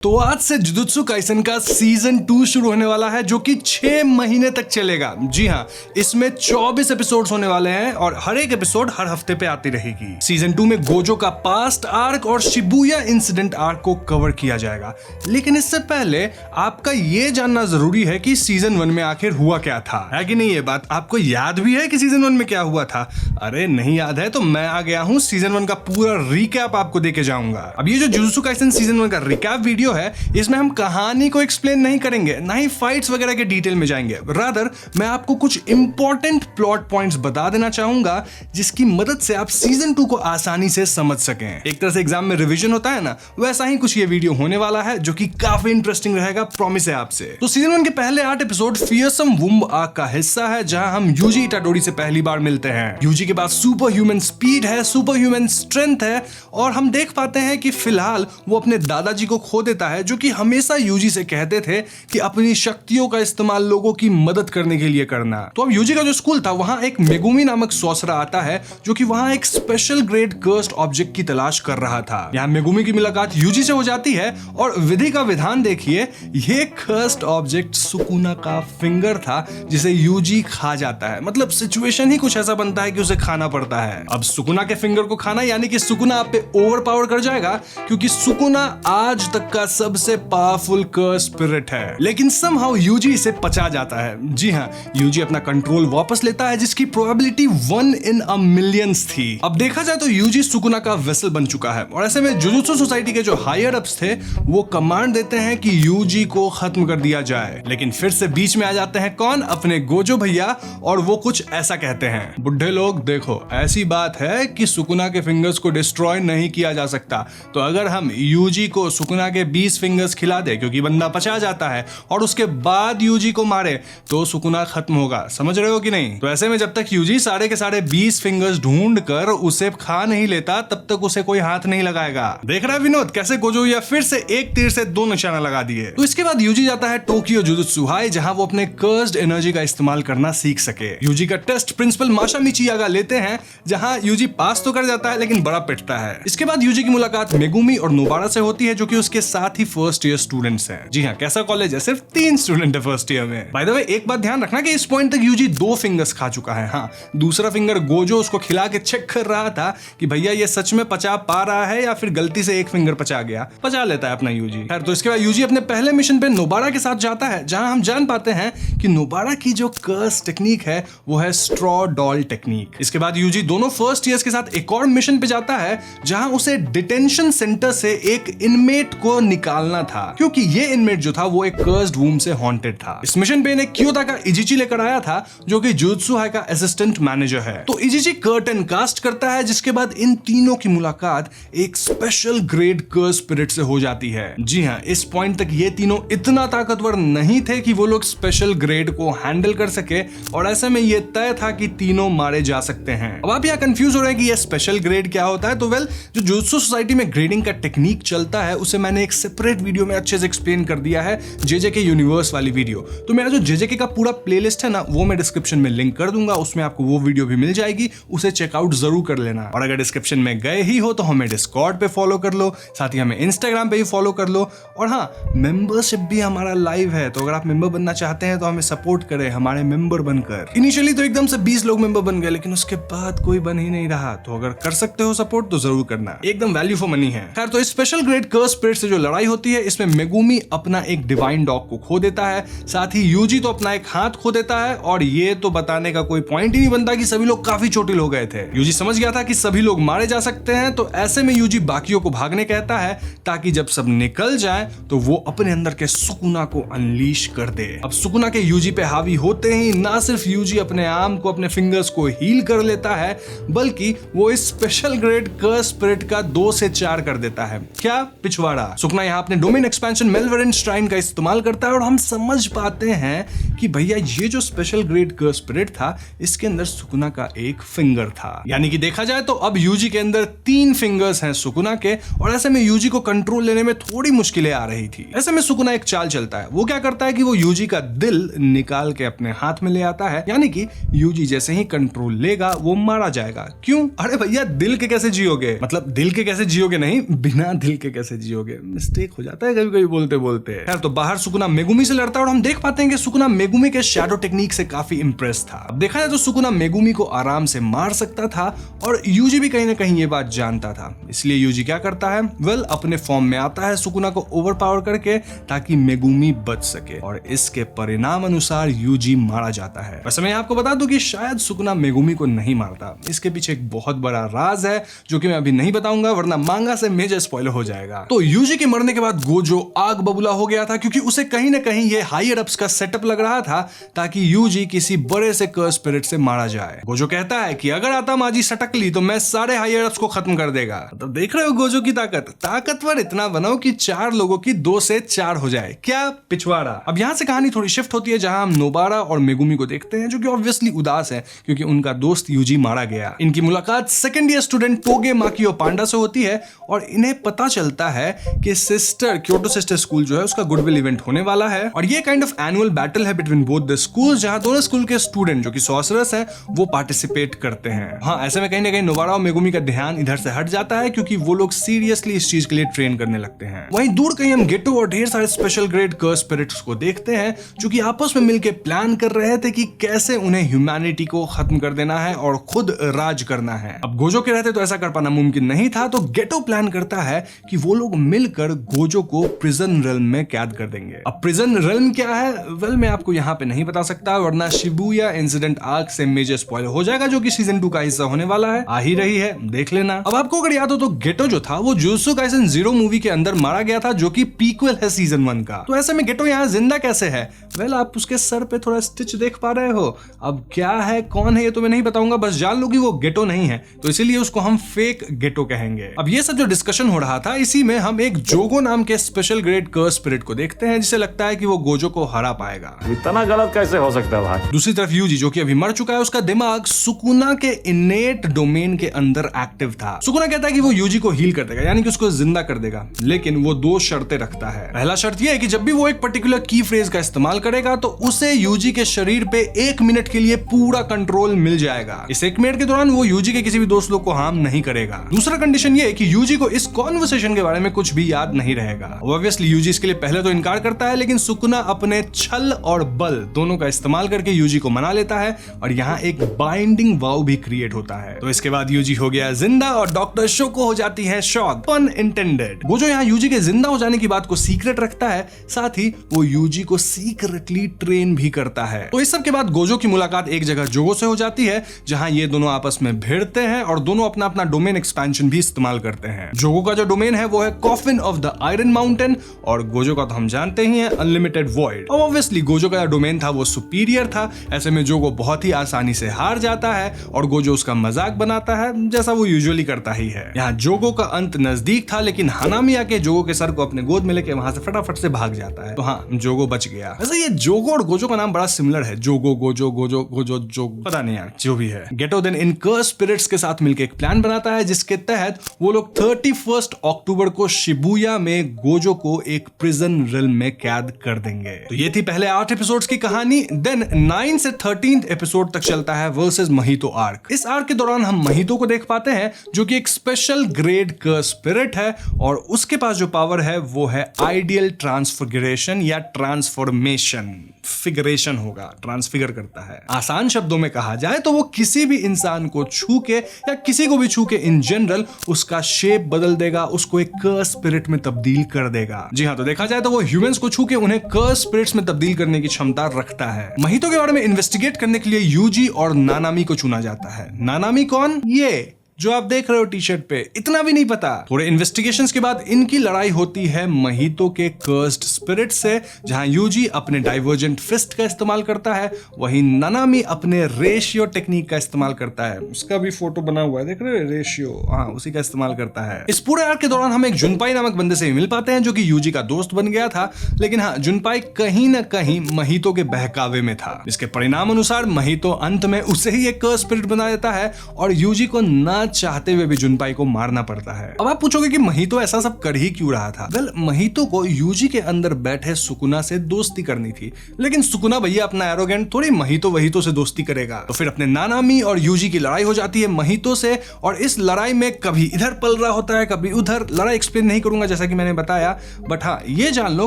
तो आज से जुजुत्सु काइसन का सीजन 2 शुरू होने वाला है जो कि 6 महीने तक चलेगा। जी हाँ, इसमें 24 एपिसोड्स होने वाले हैं और हर एक एपिसोड हर हफ्ते पे आती रहेगी। सीजन 2 में गोजो का पास्ट आर्क और शिबुया इंसिडेंट आर्क को कवर किया जाएगा। लेकिन इससे पहले आपका ये जानना जरूरी है कि सीजन 1 में आखिर हुआ क्या था, है कि नहीं? ये बात आपको याद भी है कि सीजन 1 में क्या हुआ था? अरे नहीं याद है तो मैं आ गया हूँ सीजन 1 का पूरा रिकैप आपको देके जाऊंगा। अब ये जो जुजुत्सु काइसन सीजन 1 का रिकैप वीडियो है, इसमें हम कहानी को एक्सप्लेन नहीं करेंगे, ना ही फाइट्स वगैरह के डिटेल में जाएंगे। रादर मैं आपको कुछ इंपॉर्टेंट प्लॉट पॉइंट्स बता देना चाहूंगा जिसकी मदद से आप सीजन 2 को आसानी से समझ सकें। एक तरह से एग्जाम में रिवीजन होता है ना, वैसा ही कुछ ये वीडियो होने वाला है जो कि काफी इंटरेस्टिंग रहेगा, प्रॉमिस है आपसे। तो सीजन 1 के पहले 8 एपिसोड फियरसम वुम्ब आर्क का हिस्सा है जहां हम यूजी इटाडोरी से पहली बार मिलते हैं। यूजी के पास सुपर ह्यूमन स्पीड है, सुपर ह्यूमन स्ट्रेंथ है और हम देख पाते हैं कि फिलहाल वो अपने दादाजी को खो देता है जो कि हमेशा यूजी से कहते थे कि अपनी शक्तियों का इस्तेमाल लोगों की मदद करने के लिए करना। तो अब यूजी का जो स्कूल था वहां एक मेगुमी नामक सॉर्सरर आता है जो कि वहां एक स्पेशल ग्रेड कर्स्ड ऑब्जेक्ट की तलाश कर रहा था। यहाँ मेगुमी की मुलाकात यूजी से हो जाती है और विधि का विधान देखिए, ये कर्स्ड ऑब्जेक्ट सुकुना का फिंगर था जिसे यूजी खा जाता है। मतलब सिचुएशन ही कुछ ऐसा बनता है कि उसे खाना पड़ता है। अब सुकुना के फिंगर को खाना यानी कि सुकुना आप पे ओवर पावर कर जाएगा क्योंकि सुकुना आज तक का सबसे पावरफुल कर्स स्पिरिट है। लेकिन समहाउ यूजी इसे पचा जाता है। जी हाँ, यूजी अपना कंट्रोल वापस लेता है जिसकी प्रोबेबिलिटी 1 in a million थी। अब देखा जाए तो यूजी सुकुना का वेसल बन चुका है और ऐसे में जुजुत्सु सोसाइटी के जो हायर अप्स थे वो कमांड देते हैं कि यूजी को खत्म कर दिया जाए। लेकिन फिर से बीच में आ जाते हैं कौन? अपने गोजो भैया, और वो कुछ ऐसा कहते हैं, बुढ़े लोग देखो, ऐसी बात है कि सुकुना के फिंगर्स को डिस्ट्रॉय नहीं किया जा सकता, तो अगर हम यूजी को सुकुना के 20 फिंगर्स खिला दे क्योंकि बंदा पचा जाता है और उसके बाद यूजी को मारे तो सुकुना खत्म होगा। समझ रहे हो कि नहीं? तो ऐसे में जब तक यूजी सारे के सारे 20 फिंगर्स ढूंढ कर उसे खा नहीं लेता तब तक उसे कोई हाथ नहीं लगाएगा। देख रहा है विनोद कैसे गोजो या फिर से एक तीर से 2 निशाना लगा दिए। तो इसके बाद यूजी जाता है टोक्यो जुजुत्सु हाई जहां वो अपने कर्स्ड एनर्जी का इस्तेमाल करना सीख सके। यूजी का टेस्ट प्रिंसिपल माशा मिचियागा लेते हैं जहां यूजी पास तो कर जाता है लेकिन बड़ा पिटता है। इसके बाद यूजी की मुलाकात मेगुमी और नोबारा से होती है जो कि उसके साथ ही फर्स्ट ईयर स्टूडेंट्स हैं। जी हाँ, कैसा कॉलेज है, सिर्फ 3 स्टूडेंट है फर्स्ट ईयर में। बाय द वे एक बात ध्यान रखना कि इस पॉइंट तक यूजी 2 फिंगर्स खा चुका है। हाँ, दूसरा फिंगर गोजो उसको खिला के चेक कर रहा था कि भैया ये सच में पचा पा रहा है या फिर गलती से एक फिंगर पचा गया। पचा लेता है अपना यूजी। खैर, तो इसके बाद यूजी अपने पहले मिशन पे नोबारा के साथ जाता है जहां हम जान पाते हैं कि नोबारा की जो कर्स टेक्निक है वो है स्ट्रॉ डॉल टेक्निक। इसके बाद यूजी दोनों फर्स्ट ईयर्स के साथ एक और मिशन पे जाता है जहां उसे डिटेंशन सेंटर से एक इनमेट को निकालना था क्योंकि ये इनमेट जो था वो एक कर्स्ड वूम से हॉन्टेड था। इस मिशन पे इन्हें क्योता का इजिची लेकर आया था जो कि जुजुत्सु हाई का असिस्टेंट मैनेजर है। तो इजिची कर्टन कास्ट करता है जिसके बाद इन तीनों की मुलाकात एक स्पेशल ग्रेड कर्स स्पिरिट से हो जाती है। जी हाँ, इस पॉइंट तक ये तीनों इतना ताकतवर नहीं थे कि वो लोग स्पेशल ग्रेड को हैंडल कर सके और ऐसे में ये तय था कि तीनों मारे जा सकते हैं। अब आप यहाँ कंफ्यूज हो रहे हैं कि ये स्पेशल ग्रेड क्या होता है? तो वेल, जो जुजुत्सु सोसाइटी में ग्रेडिंग का टेक्निक चलता है उसे मैंने एक सेपरेट वीडियो में अच्छे से एक्सप्लेन कर दिया है, जेजेके यूनिवर्स वाली वीडियो। तो मेरा जो जेजेके का पूरा प्लेलिस्ट है ना वो मैं डिस्क्रिप्शन में लिंक कर दूंगा, उसमें आपको वो वीडियो भी मिल जाएगी, उसे चेकआउट जरूर कर लेना। और अगर डिस्क्रिप्शन में गए ही हो तो हमें डिस्कॉर्ड पे फॉलो कर लो, साथ ही हमें इंस्टाग्राम पे भी फॉलो कर लो। और हाँ, मेंबरशिप भी हमारा लाइव है, तो अगर आप मेंबर बनना चाहते हैं तो हमें सपोर्ट करें हमारे मेंबर बनकर। इनिशियली तो एकदम से 20 लोग मेंबर बन गए लेकिन उसके बाद कोई बन ही नहीं रहा, तो अगर कर सकते हो सपोर्ट तो जरूर करना, एकदम वैल्यू फॉर मनी है। खैर, तो इस स्पेशल ग्रेड कर्स स्पिरिट से जो लड़ाई होती है इसमें मेगुमी अपना एक डिवाइन डॉग को खो देता है, साथ ही यूजी तो अपना एक हाथ खो देता है और ये तो बताने का कोई पॉइंट ही नहीं बनता कि सभी लोग काफी चोटिल हो गए थे। यूजी समझ गया था कि सभी लोग मारे जा सकते हैं, तो ऐसे में यूजी बाकियों को भागने कहता है ताकि जब सब निकल जाए तो वो अपने अंदर के सुकुना को अनलीश कर दे। अब सुकुना के यूजी पे हावी होते ही ना सिर्फ यूजी अपने आर्म को, अपने फिंगर्स को हील कर लेता है बल्कि वो इस स्पेशल ग्रेड कर्स स्पिरिट का 2 से 4 कर देता है। क्या? पिछवाड़ा। सुकुना यहाँ अपने डोमेन एक्सपेंशन मेलवेरेंट श्राइन का इस्तेमाल करता है और हम समझ पाते हैं कि भैया ये जो स्पेशल ग्रेड कर्स स्पिरिट था इसके अंदर सुकुना का एक फिंगर था। यानी कि देखा जाए तो अब यूजी के अंदर 3 फिंगर्स हैं सुकुना के और ऐसे में यूजी को कंट्रोल लेने में थोड़ी मुश्किलें आ रही थी। ऐसे में सुकुना एक चाल चलता है। वो क्या करता है कि वो यूजी का दिल निकाल के अपने हाथ में ले आता है, यानी कि यूजी जैसे ही कंट्रोल लेगा वो मारा जाएगा। क्यों? अरे भैया, दिल के कैसे जियोगे? मतलब दिल के कैसे जियोगे नहीं, बिना दिल के कैसे जियोगे? मिस्टेक हो जाता है कभी कभी बोलते बोलते। खैर तो बाहर सुकुना मेगुमी से लड़ता है और हम देख पाते हैं कि सुकुना मेगुमी के शैडो टेक्निक से काफी इंप्रेस था। अब देखा जाए तो सुकुना मेगुमी को आराम से मार सकता था और यूजी भी कहीं ना कहीं ये बात जानता था। इसलिए यूजी क्या करता है, वेल अपने फॉर्म में आता है सुकुना को ओवरपावर करके ताकि मेगुमी बच सके और इसके परिणाम अनुसार यूजी मारा जाता है। वैसे मैं आपको बता दूं कि शायद सुकुना मेगुमी को नहीं मारता। इसके पीछे एक बहुत बड़ा राज है जो कि मैं अभी नहीं बताऊंगा वरना मांगा से मेजर स्पॉइलर हो जाएगा। तो यूजी के मरने के बाद गोजो आग बबूला हो गया था क्योंकि उसे कहीं ना कहीं ये हायर अप्स का सेटअप लग रहा था ताकि यूजी किसी बड़े से कर्स स्पिरिट से मारा जाए। गोजो कहता है कि अगर आतामाजी सटक ली तो मैं सारे हायर अप्स को खत्म कर देगा। तो देख रहे हो गोजो की ताकतवर इतना बनाओ कि 4 लोगों की 2 से 4 हो जाए। क्या पिछवाड़ा। अब यहां से कहानी थोड़ी शिफ्ट होती है जहां हम नोबारा और मेगुमी को देखते हैं जो कि ऑब्वियसली उदास है क्योंकि उनका दोस्त यूजी मारा गया। इनकी मुलाकात सेकंड ईयर स्टूडेंट टोगे माकियो पांडा से होती है और इन्हें पता चलता है कि सिस्टर क्योटो सिस्टर स्कूल जो है उसका गुडविल इवेंट होने वाला है और ये काइंड ऑफ एनुअल बैटल है बिटवीन बोथ द स्कूल जहां दोनों स्कूल के स्टूडेंट जो कि सॉर्सरर्स हैं वो पार्टिसिपेट करते हैं। हाँ, ऐसे में कहीं ना कहीं नोबारा और मेगुमी का ध्यान इधर से हट जाता है क्योंकि वो लोग सीरियसली इस चीज के लिए ट्रेन करने लगते हैं। वहीं दूर कहीं हम गेटो और ढेर सारे स्पेशल ग्रेड कर्स स्पिरिट्स को देखते हैं जो कि आपस में मिलकर प्लान कर रहे थे कि कैसे उन्हें ह्यूमैनिटी को खत्म कर देना है और खुद राज करना है। अब गोजो के रहते तो ऐसा कर पाना मुमकिन नहीं था, तो गेटो प्लान करता है कि वो लोग मिलकर गोजो को प्रिजन रेल्म में कैद कर देंगे। अब प्रिजन रेल्म क्या है, वेल मैं आपको यहाँ पे नहीं बता सकता वरना शिबुया इंसिडेंट आर्क से मेजर स्पॉइलर हो जाएगा जो कि सीजन 2 का हिस्सा होने वाला है। आ ही रही है, देख लेना। अब आपको अगर याद हो तो गेटो जो था वो जुजुत्सु काइसेन 0 मूवी के अंदर मारा गया था जो कि पीक्वल है सीजन 1 का। तो ऐसे में गेटो यहाँ जिंदा कैसे है? वेल आप उसके सर पे थोड़ा स्टिच देख पा रहे हो। अब क्या है कौन है ये तो मैं नहीं बताऊंगा, बस जान लो कि वो गेटो नहीं है, तो इसीलिए उसको हम फेक गेटो कहेंगे। अब ये सब जो डिस्कशन हो रहा था इसी में हम एक जोगो नाम के स्पेशल ग्रेड कर्स स्पिरिट को देखते हैं जिसे लगता है कि वो गोजो को हरा पाएगा। इतना गलत कैसे हो सकता है भाई? दूसरी तरफ यूजी जो कि अभी मर चुका है उसका दिमाग सुकुना के इनेट डोमेन के अंदर एक्टिव था। सुकुना कहता है कि वो यूजी को हील कर देगा यानी कि उसको जिंदा कर देगा, लेकिन वो 2 शर्तें रखता है। पहला शर्त यह है कि जब भी वो एक पर्टिकुलर की फ्रेज का इस्तेमाल करेगा तो उसे यूजी के शरीर पे 1 मिनट के लिए पूरा कंट्रोल मिल जाएगा। इस 1 मिनट के दौरान वो यूजी के किसी भी दोस्त लोग को हार्म नहीं करेगा। दूसरा कंडीशन ये है कि यूजी को इस कॉन्वर्सेशन के बारे में कुछ भी याद नहीं रहेगा। ऑब्वियसली यूजी इसके लिए पहले तो इनकार करता है, लेकिन सुकुना अपने छल और बल दोनों का इस्तेमाल करके यूजी को मना लेता है और यहाँ एक बाइंडिंग वाव भी क्रिएट होता है। तो इसके बाद यूजी हो गया जिंदा और डॉक्टर शोको हो जाती है शॉक, पन इंटेंडेड। वो जो यहाँ यूजी के जिंदा हो जाने की बात को सीक्रेट रखता है, साथ ही वो यूजी को सीक्रेटली ट्रेन भी करता है। तो इस सब के बाद गोजो की मुलाकात एक जगह जोगो से हो जाती है जहां ये दोनों आपस में भिड़ते हैं और दोनों अपना अपना डोमेन एक्सपेंशन भी इस्तेमाल करते हैं। जोगो का जो डोमेन है वो है coffin of the iron mountain और गोजो का तो हम जानते ही हैं अनलिमिटेड वॉइड। और ऑब्वियसली गोजो का जो डोमेन था वो सुपीरियर था, ऐसे में जोगो बहुत ही आसानी से हार जाता है और गोजो उसका मजाक बनाता है जैसा वो यूजुअली करता ही है। यहाँ जोगो का अंत नजदीक था, लेकिन हनामी आके जोगो के सर को अपने गोद में लेके वहां से फटाफट से भाग जाता है। तो हाँ, जोगो बच गया। वैसे ये जोगो और गोजो का नाम बड़ा सिमिलर है, जोगो गोजो गोजो गोजो जोगो, पता नहीं यार जो भी है। गेटो देन इन कर्स स्पिरिट्स के साथ मिलकर एक प्लान बनाता है जिसके तहत वो लोग 31 अक्टूबर को शिबुया में गोजो को एक प्रिजन रिल्म में कैद कर देंगे। तो ये थी पहले 8 एपिसोड्स की कहानी। देन 9 से 13th एपिसोड तक चलता है वर्सेस महितो आर्क। इस आर्क के दौरान हम महितो को देख पाते हैं जो कि एक स्पेशल ग्रेड कर्स स्पिरिट है और उसके पास जो पावर है वो है आइडियल ट्रांसफिगरेशन या ट्रांसफॉर्मेशन। फिगरेशन होगा, ट्रांसफिगर करता है। आसान शब्दों में कहा जाए तो वो किसी भी इंसान को छू के या किसी को भी छू के इन जनरल उसका शेप बदल देगा, उसको एक कर्स स्पिरिट में तब्दील कर देगा। जी हाँ, तो देखा जाए तो वो ह्यूमंस को छू के उन्हें कर्स स्पिरिट्स में तब्दील करने की क्षमता रखता है। महितो के बारे में इन्वेस्टिगेट करने के लिए यूजी और नानामी को चुना जाता है। नानामी कौन? ये जो आप देख रहे हो टी शर्ट पे, इतना भी नहीं पता। थोड़े इन्वेस्टिगेशंस के बाद इनकी लड़ाई होती है महितो के कर्स्ड स्पिरिट से, जहां यूजी अपने डाइवर्जेंट फिस्ट का इस्तेमाल करता है, वहीं नानामी अपने रेशियो टेक्निक का इस्तेमाल करता है। उसका भी फोटो बना हुआ है, देख रहे हो, रेशियो, हाँ उसी का इस्तेमाल करता है। इस पूरे आर्क के दौरान हम एक जुनपाई नामक बंदे से मिल पाते हैं जो कि यूजी का दोस्त बन गया था, लेकिन हाँ जुनपाई कहीं ना कहीं महितो के बहकावे में था। इसके परिणाम अनुसार महितो अंत में उसे ही एक कर्स स्पिरिट बना देता है और यूजी को ना चाहते हुए भी जुनपाई को मारना पड़ता है। अब आप पूछोगे कि महितो ऐसा सब कर ही क्यों रहा था? वेल, महितो को यूजी के अंदर बैठे सुकुना से दोस्ती करनी थी, लेकिन सुकुना भैया अपना एरोगेंट थोड़ी महितो वहितो से दोस्ती करेगा। तो फिर अपने नानामी और यूजी की लड़ाई हो जाती है महितो से, और इस लड़ाई में कभी इधर पल रहा होता है कभी उधर। लड़ाई एक्सप्लेन नहीं करूंगा जैसा कि मैंने बताया, बट हाँ ये जान लो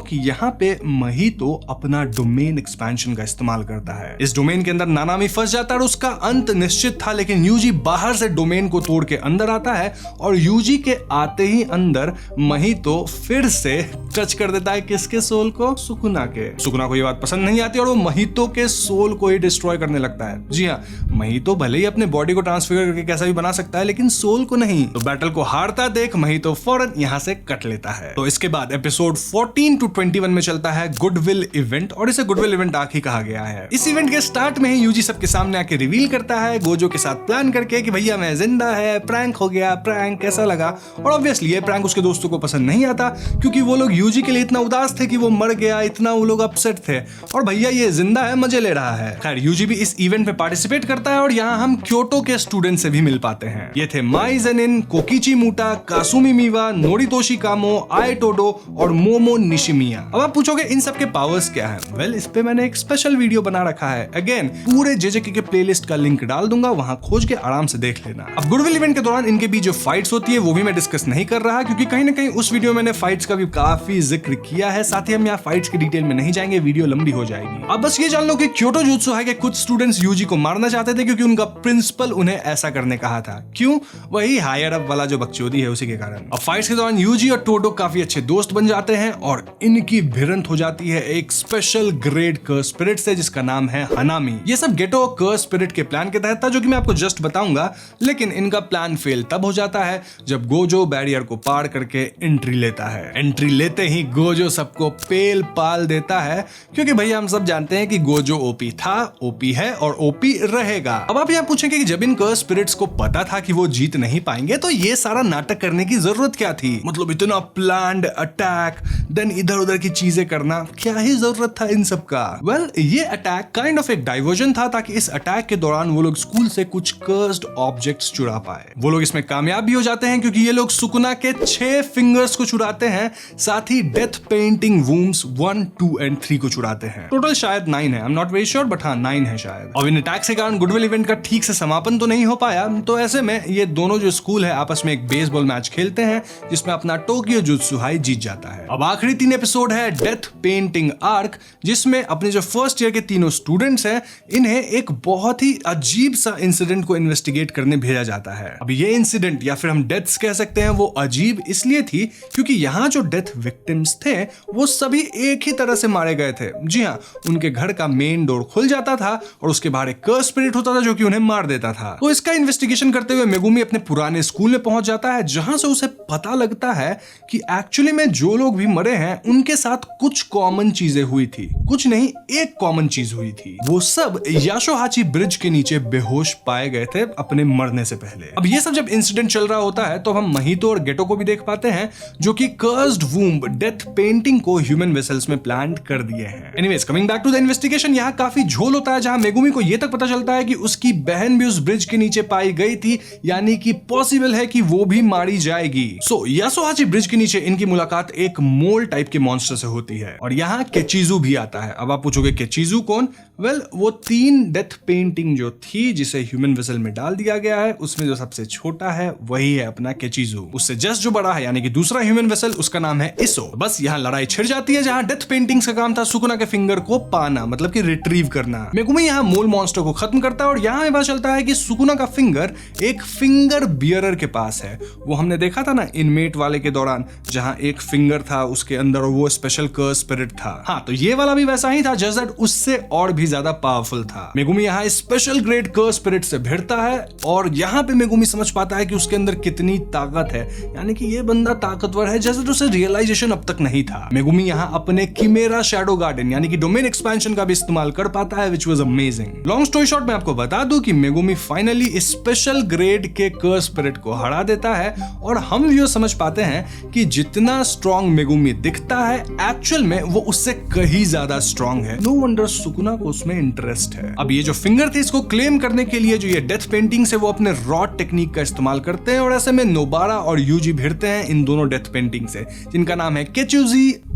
कि यहाँ पे महितो अपना डोमेन एक्सपेंशन का इस्तेमाल करता है। इस डोमेन के अंदर नानामी फंस जाता है और उसका अंत निश्चित था, लेकिन यूजी बाहर से डोमेन को तोड़ के अंदर आता है और यूजी के आते ही अंदर महितो फिर से टच कर देता है किसके सोल को? सुकुना के। सुकुना को ये बात पसंद नहीं आती और वो महितो के सोल को ही डिस्ट्रॉय करने लगता है। जी हाँ, महितो भले ही अपने बॉडी को ट्रांसफिगर करके कैसा भी बना सकता है, लेकिन सोल को नहीं। तो बैटल को हारता देख महितो फौरन यहाँ से कट लेता है। तो इसके बाद एपिसोड 14 to 21 में चलता है गुडविल इवेंट, और इसे गुडविल इवेंट आखिर कहा गया है। इस इवेंट के स्टार्ट में ही यूजी सबके सामने आके रिवील करता है गोजो के साथ प्लान करके कि भैया मैं जिंदा है, प्रैंक हो गया। प्रैंक कैसा लगा? और ऑब्वियसली ये प्रैंक उसके दोस्तों को पसंद नहीं आता, क्योंकि वो लोग यूजी के लिए इतना उदास थे कि वो मर गया, इतना वो लोग अपसेट थे, और भैया ये जिंदा है, मजे ले रहा है। खैर यूजी भी इस इवेंट में पार्टिसिपेट करता है और यहाँ हम क्योटो के स्टूडेंट से भी मिल पाते हैं। ये थे माई जेनिन, कोकिची मुटा, कासुमी मीवा, नोरितोशी कामो, आए टोडो और मोमो निशिमिया। अब आप पूछोगे इन सब के पावर्स क्या है? वेल, इस पे मैंने एक स्पेशल वीडियो बना रखा है। अगेन पूरे जेजेके के प्लेलिस्ट का लिंक डाल दूंगा, वहां खोज के आराम से देख लेना। अब गुडविल इवेंट के दौरान इनके बीच जो फाइट्स होती है वो भी मैं डिस्कस नहीं कर रहा, क्योंकि कहीं ना कहीं उस वीडियो में मैंने फाइट्स का भी काफी जिक्र किया है। साथ ही हम यहाँ फाइट्स की डिटेल में नहीं जाएंगे, वीडियो लंबी हो जाएगी। अब बस ये जान लो कि क्योटो जुत्सु हाई के कुछ स्टूडेंट्स यूजी को मारना चाहते थे, क्योंकि उनका प्रिंसिपल उन्हें ऐसा करने कहा था। क्यों? वही हायर अप वाला जो बकचोदी है उसी के कारण। अब फाइट्स के दौरान यूजी और टोडो काफी अच्छे दोस्त बन जाते हैं और इनकी भिड़ंत हो जाती है एक स्पेशल ग्रेड कर्स स्पिरिट से, जिसका नाम है हनामी। ये सब गेटो कर्स स्पिरिट के प्लान के तहत था, जो कि मैं आपको जस्ट बताऊंगा, लेकिन इनका प्लान फेल तब हो जाता है जब गोजो बैरियर को पार करके एंट्री लेता है। एंट्री लेते ही गोजो सबको पेल पाल देता है, क्योंकि भैया हम सब जानते हैं कि गोजो ओपी था, ओपी है और ओपी रहेगा। अब आप यहाँ पूछेंगे कि जब इन कर्स स्पिरिट्स को पता था कि वो जीत नहीं पाएंगे, तो ये सारा नाटक करने की जरूरत क्या थी? मतलब इतना प्लान्ड अटैक, देन इधर उधर की चीजें करना, क्या ही जरूरत था इन सब का? वेल, ये अटैक काइंड ऑफ एक डाइवर्जन था, ताकि इस अटैक के दौरान वो लोग स्कूल से कुछ कर्स्ड ऑब्जेक्ट्स चुरा पाए। वो लोग इसमें कामयाब भी हो जाते हैं, क्योंकि ये लोग सुकुना के 6 फिंगर्स को चुराते हैं, साथ ही डेथ पेंटिंग वूम्स 1, 2 एंड 3 को चुराते हैं। टोटल शायद 9 है, I am not very sure, but हाँ 9 है शायद। और इन अटैक के कारण गुडविल इवेंट का ठीक से समापन तो नहीं हो पाया, तो ऐसे में ये दोनों जो स्कूल है आपस में एक बेसबॉल मैच खेलते हैं, जिसमें अपना टोक्यो जुत्सु हाई जीत जाता है। अब आखिरी 3 एपिसोड है डेथ पेंटिंग आर्क, जिसमें अपने जो फर्स्ट ईयर के तीनों स्टूडेंट्स हैं, इन्हें एक बहुत ही अजीब सा इंसिडेंट को इन्वेस्टिगेट करने भेजा जाता है। अब ये इंसिडेंट या फिर हम डेथ्स कह सकते हैं, वो अजीब इसलिए थी क्योंकि यहाँ जो डेथ विक्टिम्स थे वो सभी एक ही तरह से मारे गए थे। जी हाँ, उनके घर का मेन डोर खुल जाता था और उसके बाहर एक कर्स स्पिरिट होता था जो कि उन्हें मार देता था। तो इसका इन्वेस्टिगेशन करते हुए मेगुमी अपने पुराने स्कूल में पहुंच जाता है, जहां से उसे पता लगता है कि एक्चुअली में जो लोग भी मरे हैं उनके साथ कुछ कॉमन चीजें हुई थी। कुछ नहीं, एक कॉमन चीज हुई थी। वो सब याशोहाची ब्रिज के नीचे बेहोश पाए गए थे अपने मरने से पहले। अब ये सब जब इंसिडेंट चल रहा होता है तो हम महितो और गेटो को भी देख पाते हैं, जो कि कर्स्ड वूम्ब डेथ पेंटिंग को ह्यूमन वेसल्स में प्लांट कर दिए हैं। Anyways, coming back to the investigation, यहाँ काफी झोल होता है, जहां मेगुमी को यह तक पता चलता है कि उसकी बहन भी उस ब्रिज के नीचे पाई गई थी, यानी कि पॉसिबल है कि वो भी मारी जाएगी। सो याशोहाची ब्रिज के नीचे इनकी मुलाकात एक मोल टाइप के मॉन्स्टर से होती है और यहाँ केचिजू भी आता है। अब आप पूछोगे केचिजू कौन? वेल, वो 3 डेथ पेंटिंग जो थी जिसे ह्यूमन वेसल में डाल दिया गया है, उसमें जो सबसे छोटा है वही है अपना केचिजू। उससे जस्ट जो बड़ा है यानी कि दूसरा ह्यूमन वेसल, उसका नाम है इसो। बस यहाँ लड़ाई छिड़ जाती है, जहाँ डेथ पेंटिंग्स का काम था सुकुना के फिंगर को पाना, मतलब कि रिट्रीव करना। मेगुमी यहाँ मोल मॉन्स्टर को खत्म करता है और यहाँ हमें पता चलता है कि सुकुना का फिंगर एक फिंगर बियरर के पास है। वो हमने देखा था ना इनमेट वाले के दौरान, जहाँ एक फिंगर था उसके अंदर और वो स्पेशल कर्स स्पिरिट था। हाँ, तो ये वाला भी वैसा ही था, जस्ट दैट उससे और भी ज्यादा पावरफुल था। मेगुमी यहाँ स्पेशल ग्रेड कर्स स्पिरिट से भिड़ता है और यहाँ पे मेगुमी समझ पाता है कि उसके अंदर कितनी ताकत है, यानी कि ये बंदा ताकतवर है, जैसे उसे रियलाइजेशन अब तक नहीं था। मेगुमी यहाँ अपने किमेरा शैडो गार्डन यानी कि डोमेन एक्सपेंशन का भी इस्तेमाल कर पाता है, which was amazing. Long story short में आपको बता दूं कि मेगुमी फाइनली स्पेशल ग्रेड के कर्स स्पिरिट को हरा देता है और हम व्यूअर समझ पाते हैं कि जितना स्ट्रॉन्ग मेगुमी दिखता है, एक्चुअल में वो उससे कहीं ज्यादा स्ट्रॉन्ग है। नो वंडर सुकुना को उसमें इंटरेस्ट है। अब ये जो फिंगर थे, इसको क्लेम करने के लिए जो ये डेथ पेंटिंग से वो अपने रॉ डॉट टेक्निक का इस्तेमाल करते हैं और ऐसे में नोबारा और यूजी भिड़ते हैं इन दोनों डेथ पेंटिंग से, जिनका नाम है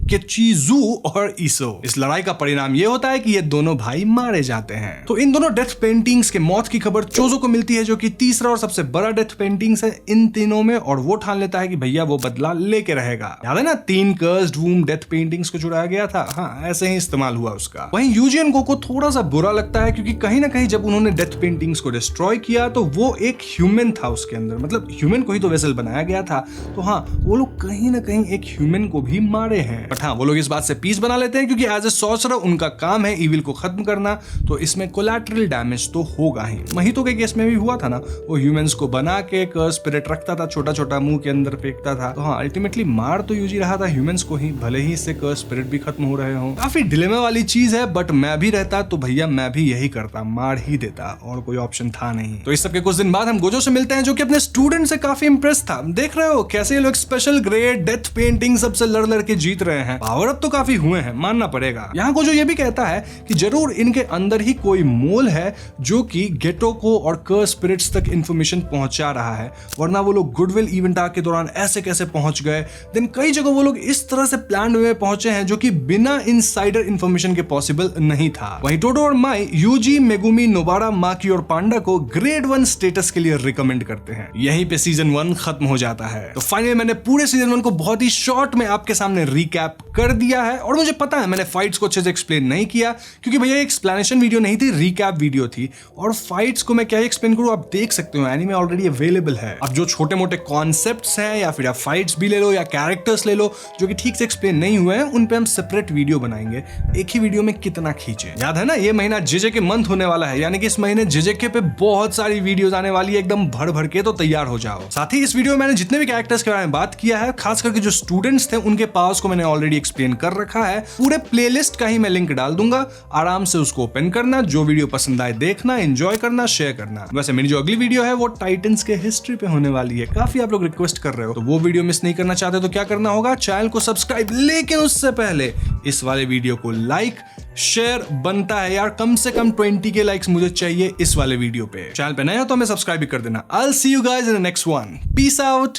केचिजू और ईसो। इस लड़ाई का परिणाम ये होता है कि ये दोनों भाई मारे जाते हैं। तो इन दोनों डेथ पेंटिंग्स के मौत की खबर चोजो को मिलती है, जो कि तीसरा और सबसे बड़ा डेथ पेंटिंग्स है इन तीनों में, और वो ठान लेता है कि भैया वो बदला लेके रहेगा। याद है ना 3 कर्स्ड वूम डेथ पेंटिंग्स को चुराया गया था? हाँ, ऐसे ही इस्तेमाल हुआ उसका। वहीं यूजी एंड को थोड़ा सा बुरा लगता है, क्योंकि कहीं ना कहीं जब उन्होंने डेथ पेंटिंग्स को डिस्ट्रॉय किया तो वो एक ह्यूमन था उसके अंदर, मतलब ह्यूमन को ही तो वेसल बनाया गया था। तो हाँ, वो लोग कहीं ना कहीं एक ह्यूमन को भी मारे हैं। बट हाँ, वो लोग इस बात से पीस बना लेते हैं, क्योंकि एज ए सॉर्सरर उनका काम है ईविल को खत्म करना, तो इसमें कोलैटरल डैमेज तो होगा ही। महितो के केस में भी हुआ था ना, वो ह्यूमंस को बना के कर्स स्पिरिट रखता था, छोटा छोटा मुंह के अंदर फेंकता था। तो हाँ, अल्टीमेटली मार तो यूजी रहा था ह्यूमंस को ही, भले ही इससे कर्स स्पिरिट भी खत्म हो रहे हो। काफी डिलेमा वाली चीज है, बट मैं भी रहता तो भैया मैं भी यही करता, मार ही देता, और कोई ऑप्शन था नहीं। तो इस सब के कुछ दिन बाद हम गोजो से मिलते हैं, जो कि अपने स्टूडेंट से काफी इंप्रेस था। देख रहे हो कैसे ये लोग स्पेशल ग्रेड डेथ पेंटिंग सबसे लड़ के जीत रहे हैं। पावर अप तो काफी हुए हैं, मानना पड़ेगा। यहाँ गोजो ये भी कहता है कि जरूर इनके अंदर ही कोई मोल है जो कि गेटो को और कर्स स्पिरिट्स तक इंफॉर्मेशन पहुंचा रहा है, वरना वो लोग गुडविल इवेंट आर्क के दौरान ऐसे कैसे पहुंच गए। देन कई जगह वो लोग इस तरह से प्लान वे पहुंचे हैं जो कि बिना इनसाइडर इंफॉर्मेशन के पॉसिबल नहीं था। वहीं टोटो और माई यूजी, मेगुमी, नोबारा, माकी और पांडा को ग्रेड 1 स्टेटस के लिए रिकमेंड करते हैं। यहीं पे सीजन 1 खत्म हो जाता है। तो फाइनली मैंने पूरे सीजन 1 को बहुत ही शॉर्ट में आपके सामने रिकैप कर दिया है, और मुझे पता है मैंने फाइट्स को अच्छे से एक्सप्लेन नहीं किया, क्योंकि भैया एक्सप्लेनेशन वीडियो नहीं थी, रिकैप वीडियो थी, और फाइट्स को मैं क्या एक्सप्लेन करूं, आप देख सकते हो एनीमे ऑलरेडी अवेलेबल है। अब जो छोटे मोटे कॉन्सेप्ट्स हैं, या फिर आप फाइट्स भी ले लो या कैरेक्टर्स ले लो जो कि ठीक से एक्सप्लेन नहीं हुए हैं, उन पे हम सेपरेट वीडियो बनाएंगे। एक ही वीडियो में कितना खींचे। याद है ना, ये महीना जेजेके मंथ होने वाला है, यानी कि इस महीने जेजेके पे बहुत सारी वीडियोस आने वाली है, एकदम भर भर के, तो तैयार हो जाओ। साथ ही इस वीडियो में मैंने जितने भी कैरेक्टर्स के बारे में बात किया है, खास करके जो स्टूडेंट्स थे उनके पावर्स को मैंने ऑलरेडी एक्सप्लेन कर रखा है। पूरे प्लेलिस्ट का ही मैं लिंक डाल दूंगा, आराम से उसको ओपन करना, जो वीडियो पसंद आए देखना, एंजॉय करना, शेयर करना। वैसे मेरी जो अगली वीडियो है वो टाइटन्स के हिस्ट्री पे होने वाली है, काफी आप लोग रिक्वेस्ट कर रहे हो, तो वो वीडियो मिस नहीं करना चाहते तो क्या करना होगा, चैनल को सब्सक्राइब, लेकिन उससे पहले इस वाले वीडियो को लाइक शेयर बनता है यार, कम से कम 20 के लाइक्स मुझे चाहिए इस वाले वीडियो पे। चैनल पे नया हो तो हमें सब्सक्राइब भी कर देना। I will see you guys in the next one. Peace out.